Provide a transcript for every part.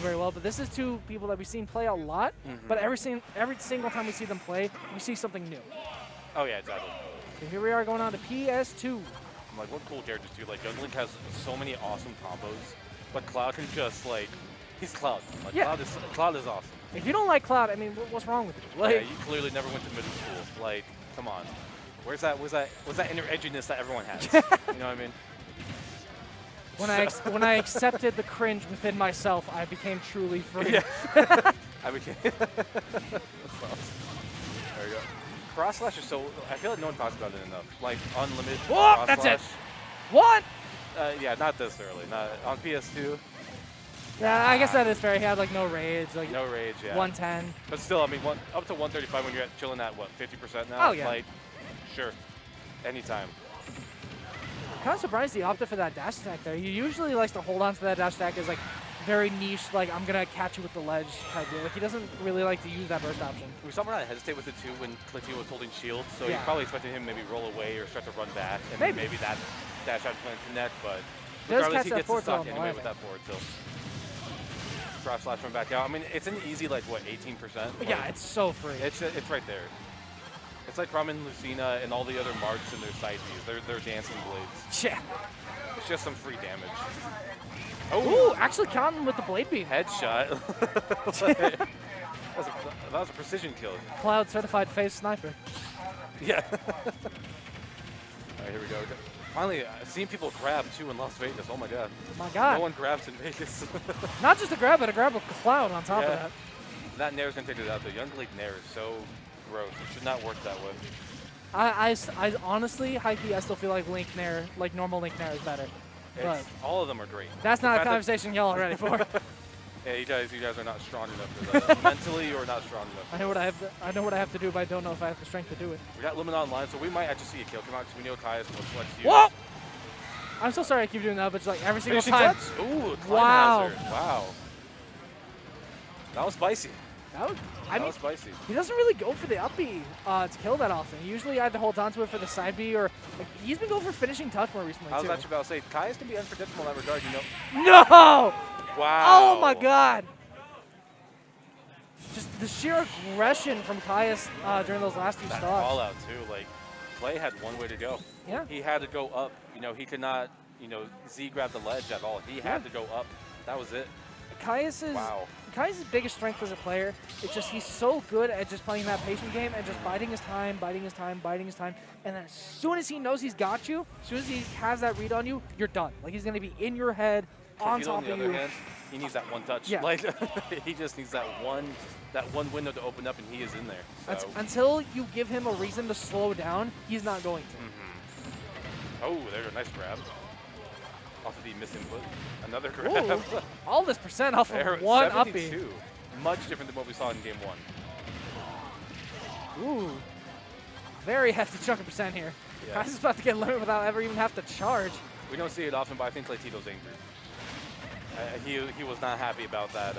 very well, but this is two people that we've seen play a lot, but every single time we see them play, we see something new. Oh, yeah, exactly. So here we are going on to PS2. I'm like, what cool characters do? Like, Young Link has so many awesome combos, but Cloud can just, like, he's Cloud. Like, Yeah. Cloud is awesome. If you don't like Cloud, I mean, what's wrong with you? Like, yeah, you clearly never went to middle school. Like, come on. Where's that inner edginess that everyone has? You know what I mean? When I accepted the cringe within myself, I became truly free. Yeah. I became. There we go. Cross slash is so. I feel like no one talks about it enough. Like unlimited. Whoa, that's it. What? Yeah, not this early. Not on PS2. Yeah, I guess that is fair. He had like no raids, like no rage. Yeah. 110. But still, I mean, up to 135 when you're chilling at what 50% now. Oh yeah. Like, sure, anytime. Kind of surprised he opted for that dash attack there. He usually likes to hold on to that dash attack as like very niche, like I'm gonna catch you with the ledge type deal. Like he doesn't really like to use that burst option. We saw him not hesitate with it too when Cleytito was holding shield, so Yeah. you probably expected him maybe roll away or start to run back, and maybe that dash out plan connect. But regardless, he gets the stock anyway with that forward tilt. Cross slash run back out. I mean, it's an easy like what 18%. Yeah, it's so free. It's right there. It's like Ramen, Lucina, and all the other marks in their side views. They're dancing blades. Yeah. It's just some free damage. Oh, actually counting with the blade beam. Headshot. that was a precision kill. Cloud certified phase sniper. Yeah. All right, here we go. Finally, seeing people grab too in Las Vegas. Oh my god. My god. No one grabs in Vegas. Not just a grab, but a grab with Cloud on top of that. That Nair's gonna take it out. The Young League Nair is so gross. It should not work that way. I honestly, high-key, I still feel like Link Nair, like normal Link Nair is better. But all of them are great. That's not a conversation y'all are ready for. Yeah, you guys are not strong enough for that. Mentally, you're not strong enough. I know what I have to do, but I don't know if I have the strength to do it. We got Limit online, so we might actually see a kill come out because we know Caius will flex you. Whoa! I'm so sorry I keep doing that, but it's like every single time. Ooh, wow. Hazard. Wow. That was spicy. That was spicy. He doesn't really go for the up B to kill that often. He usually either holds onto it for the side B or like, he's been going for finishing touch more recently, I was actually about to say, Caius can be unpredictable in that regard, you know. No! Wow. Oh my god. Just the sheer aggression from Caius during those last two stocks. Call out too. Like, Clay had one way to go. Yeah. He had to go up. You know, he could not, Z grab the ledge at all. He had to go up. That was it. Caius's biggest strength as a player is just he's so good at just playing that patient game and just biding his time, and then as soon as he knows he's got you, as soon as he has that read on you, you're done. Like he's gonna be in your head, on top of you. On the other hand, he needs that one touch. Yeah. Like he just needs that one window to open up, and he is in there. So. Until you give him a reason to slow down, he's not going to. Oh, there's a nice grab. Off of the misinput. Another grab. Ooh, all this percent off of one up B. Much different than what we saw in game one. Ooh. Very hefty chunk of percent here. Yeah. Caius is about to get limit without ever even have to charge. We don't see it often, but I think Cleytito's angry. He was not happy about that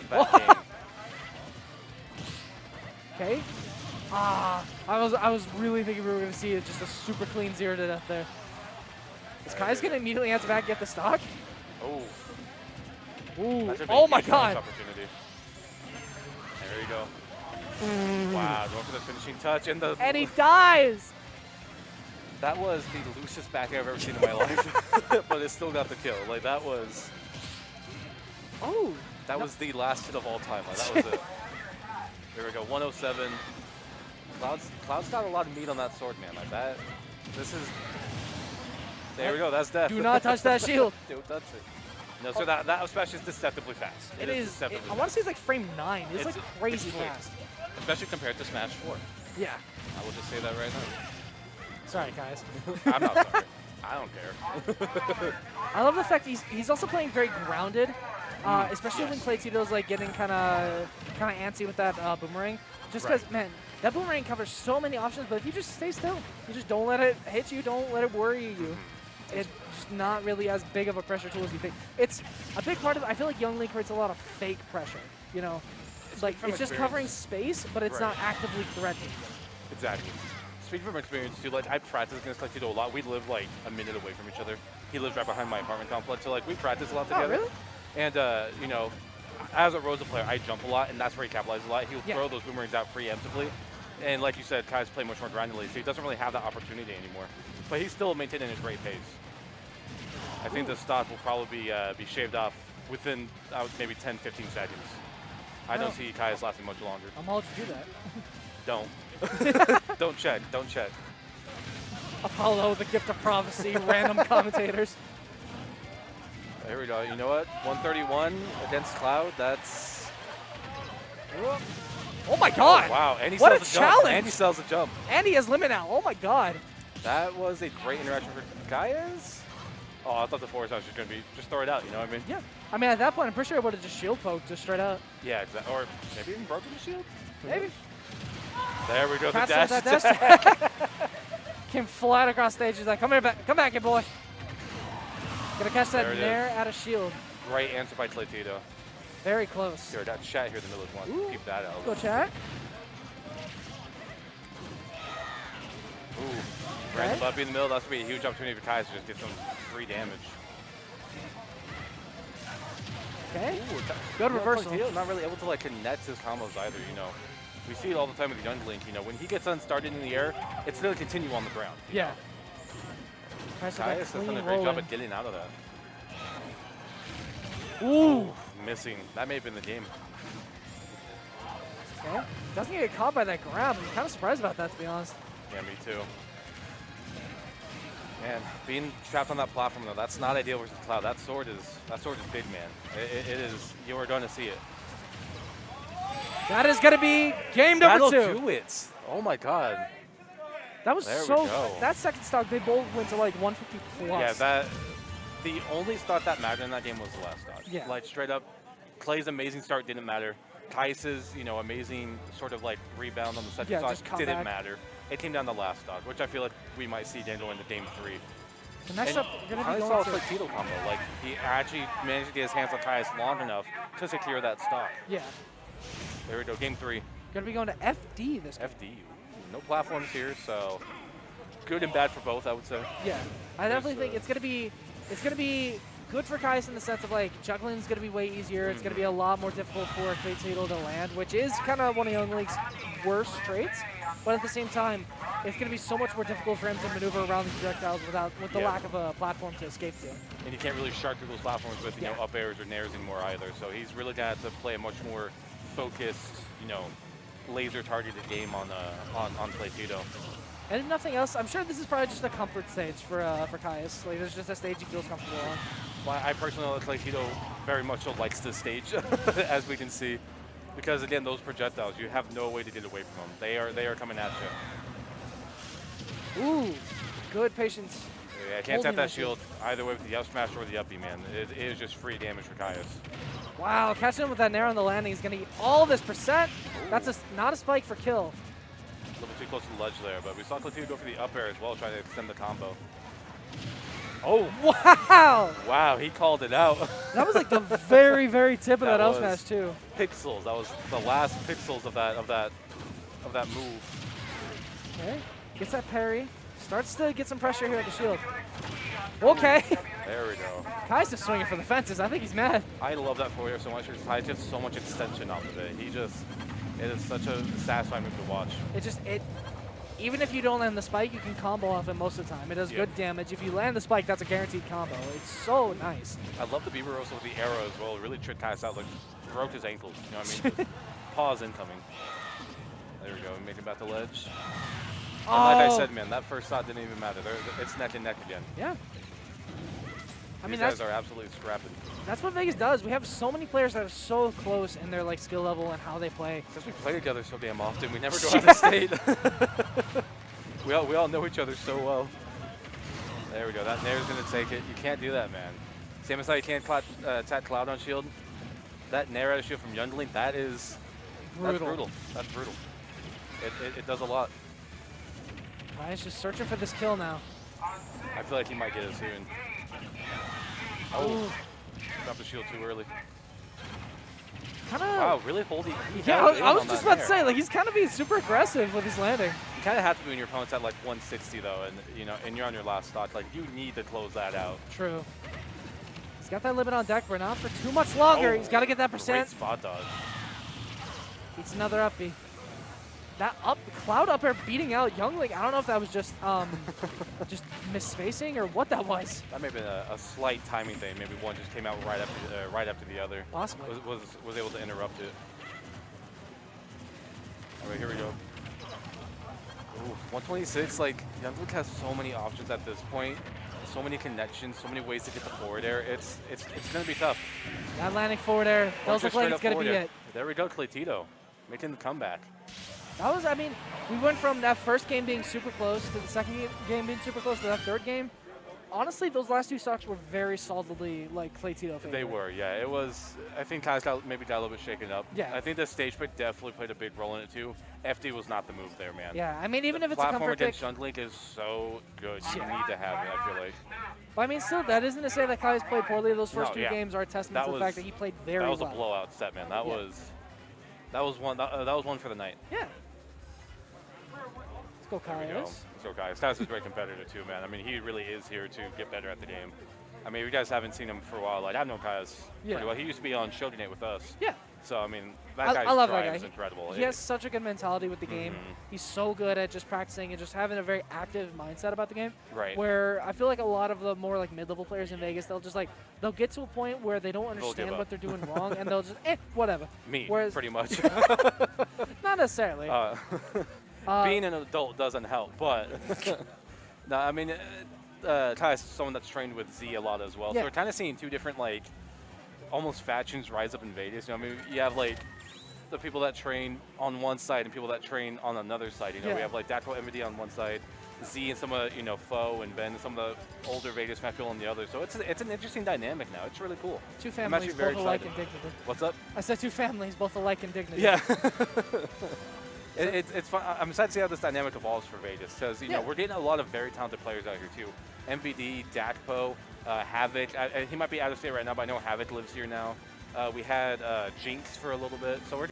game. Okay. I was really thinking we were going to see just a super clean 0 to death there. Is Caius going to immediately answer back and get the stock? Oh. Ooh. Oh my god. Opportunity. There you go. Wow, going for the finishing touch. And he dies! That was the loosest back I've ever seen in my life. But it still got the kill. Like, that was... Oh. That was the last hit of all time. Like, that was it. There we go. 107. Cloud's got a lot of meat on that sword, man. Like, that... This is... There we go. That's death. Do not touch that shield. Don't touch it. No, so that smash is deceptively fast. It is. I want to say it's like frame 9. It's like crazy fast. Especially compared to Smash 4. Yeah. I will just say that right now. Sorry, guys. I'm not sorry. I don't care. I love the fact he's also playing very grounded, especially when Cleytito's like getting kind of antsy with that boomerang. Just because, man, that boomerang covers so many options, but if you just stay still, you just don't let it hit you, don't let it worry you. It's just not really as big of a pressure tool as you think. It's a big part of it. I feel like Young Link creates a lot of fake pressure, you know? It's just covering space, but it's not actively threatening. Exactly. Speaking from experience, too, like, I practice against Cleytito a lot. We live, like, a minute away from each other. He lives right behind my apartment complex, so, like, we practice a lot together. Oh, really? And, you know, as a Rosa player, I jump a lot, and that's where he capitalizes a lot. He'll throw those boomerangs out preemptively. And like you said, Caius play much more grindingly, so he doesn't really have that opportunity anymore. But he's still maintaining his great pace. I think the stock will probably be shaved off within maybe 10, 15 seconds. I don't see Caius lasting much longer. I'm all to do that. Don't. Don't check. Don't check. Apollo, the gift of prophecy, random commentators. Here we go. You know what? 131 against Cloud. That's. Oh my God! Oh, wow. And he what sells a the jump. challenge! And he sells the jump. And he has limit now. Oh my God! That was a great interaction for Caius. Oh, I thought the forward was just going to be just throw it out. You know what I mean? Yeah. I mean, at that point, I'm pretty sure I would have just shield poked just straight out. Yeah, exactly. Or maybe even broken the shield. Maybe. There we go. The Pass dash attack. Came flat across stage. He's like, come back here, boy. Gonna catch that nair out of shield. Great answer by Cleytito. Very close. Here, that chat here in the middle is one. Keep that out. Go chat. Ooh. Random Buffy in the middle. That's going to be a huge opportunity for Caius to just get some free damage. Okay. Ooh, good reversal. Cleytito not really able to like connect his combos either, you know. We see it all the time with Young Link, you know. When he gets unstarted in the air, it's going to continue on the ground. Yeah. Caius has done a great job at getting out of that. Ooh. Missing. That may have been the game. Okay. Doesn't get caught by that grab. I'm kind of surprised about that, to be honest. Yeah, me too. Man, being trapped on that platform though, that's not ideal versus Cloud. That sword is big, man. It is. You are going to see it. That is going to be game number 2. That'll do it. Oh my God. That was there so. We go. That second stock, they both went to like 150 plus. Yeah, the only stock that mattered in that game was the last stock. Yeah. Like straight up, Clay's amazing start didn't matter. Caius's, you know, amazing sort of like rebound on the second stock didn't matter. It came down to the last stock, which I feel like we might see Daniel in the game 3. The next up, you're going to be going to Cleytito combo. Like, he actually managed to get his hands on Caius long enough to secure that stock. Yeah. There we go, game 3. Going to be going to FD this game. FD. No platforms here, so good and bad for both, I would say. Yeah. I definitely think it's going to be good for Caius in the sense of like juggling is going to be way easier. It's going to be a lot more difficult for Cleytito to land, which is kind of one of Young Link's worst traits. But at the same time, it's going to be so much more difficult for him to maneuver around these projectiles with the lack of a platform to escape to. And you can't really shark through those platforms with you know up airs or nairs anymore either. So he's really going to have to play a much more focused, you know, laser targeted game on Cleytito. And if nothing else, I'm sure this is probably just a comfort stage for Caius. Like, there's just a stage he feels comfortable on. Well, I personally know that Cleytito very much so likes this stage, as we can see. Because, again, those projectiles, you have no way to get away from them. They are coming at you. Ooh, good patience. Yeah, I can't tap that shield either way with the up smash or the uppy, man. It is just free damage for Caius. Wow, catching him with that nair on the landing. He's going to eat all this percent. Ooh. That's not a spike for kill. A little bit too close to the ledge there, but we saw Cleytito go for the up air as well, trying to extend the combo. Oh! Wow! Wow, he called it out. That was like the very, very tip of that up smash too. Pixels. That was the last pixels of that move. Okay, gets that parry. Starts to get some pressure here at the shield. Okay. There we go. Caius is swinging for the fences. I think he's mad. I love that forward so much. He gets so much extension off of it. It is such a satisfying move to watch. Even if you don't land the spike, you can combo off it most of the time. It does good damage. If you land the spike, that's a guaranteed combo. It's so nice. I love the Beaver Rosa with the arrow as well. It really tricked Caius out, like broke his ankles. You know what I mean? Pause incoming. There we go. Make it back to ledge. And like I said, man, that first shot didn't even matter. It's neck and neck again. Yeah. These guys are absolutely scrapping. That's what Vegas does. We have so many players that are so close in their like skill level and how they play. Since we play together so damn often, we never go out of state. we all know each other so well. There we go. That nair's gonna take it. You can't do that, man. Same as how you can't attack Cloud on shield. That nair out of shield from Youngling, that's brutal. That's brutal. It does a lot. Ryan's just searching for this kill now. I feel like he might get it soon. Oh, dropped the shield too early. Wow, really holding. Yeah, I was just about to say, like, he's kind of being super aggressive with his landing. You kind of have to be when your opponent's at like 160 though, and you know, and you're on your last stock. Like, you need to close that out. True. He's got that limit on deck, but not for too much longer. He's got to get that percent. Great spot dodge. Eats another up B. That cloud up air beating out Youngling. I don't know if that was just just misspacing or what that was. That may have been a slight timing thing. Maybe one just came out right after the other. Possibly. Was able to interrupt it. All right, here we go. Ooh, 126. Like Youngling has so many options at this point. So many connections, so many ways to get the forward air. It's gonna be tough. That landing forward air does look like it's gonna be it. There we go, Cleytito, making the comeback. That was, I mean, we went from that first game being super close to the second game being super close to that third game. Honestly, those last two stocks were very solidly like Cleytito favorite. They were, yeah. It was. I think Caius maybe got a little bit shaken up. Yeah. I think the stage pick definitely played a big role in it too. FD was not the move there, man. Yeah, I mean, even if it's a platform comfort pick, against Youngling is so good. You need to have it, I feel like. But I mean, still, that isn't to say that Caius played poorly. Those first two games are a testament to the fact that he played very well. That was a blowout set, man. That was one for the night. Yeah. Let's go, Caius. Let's go, Caius. Caius is a great competitor too, man. I mean, he really is here to get better at the game. I mean, you guys haven't seen him for a while. Like, I've known Caius pretty well. He used to be on Shogunate with us. Yeah. So, I mean, that guy's I love that drive guy. is incredible. He has such a good mentality with the game. He's so good at just practicing and just having a very active mindset about the game. Right. Where I feel like a lot of the more like mid-level players in Vegas, they'll get to a point where they don't understand what they're doing wrong, and they'll just whatever. Whereas, pretty much. Not necessarily. Being an adult doesn't help, but no, I mean, Caius is someone that's trained with Z a lot as well. So we're kind of seeing two different like almost factions rise up in Vegas. You know, I mean, you have like the people that train on one side and people that train on another side. You know, we have like Dactyl MD on one side, Z and some of Foe and Ben, some of the older Vegas people on the other. So it's an interesting dynamic now. It's really cool. Two families, both alike in dignity. What's up? I said two families, both alike in dignity. Yeah. It's fun. I'm excited to see how this dynamic evolves for Vegas because you know we're getting a lot of very talented players out here too. MVD, Dakpo, Havoc. He might be out of state right now, but I know Havoc lives here now. We had Jinx for a little bit, so we're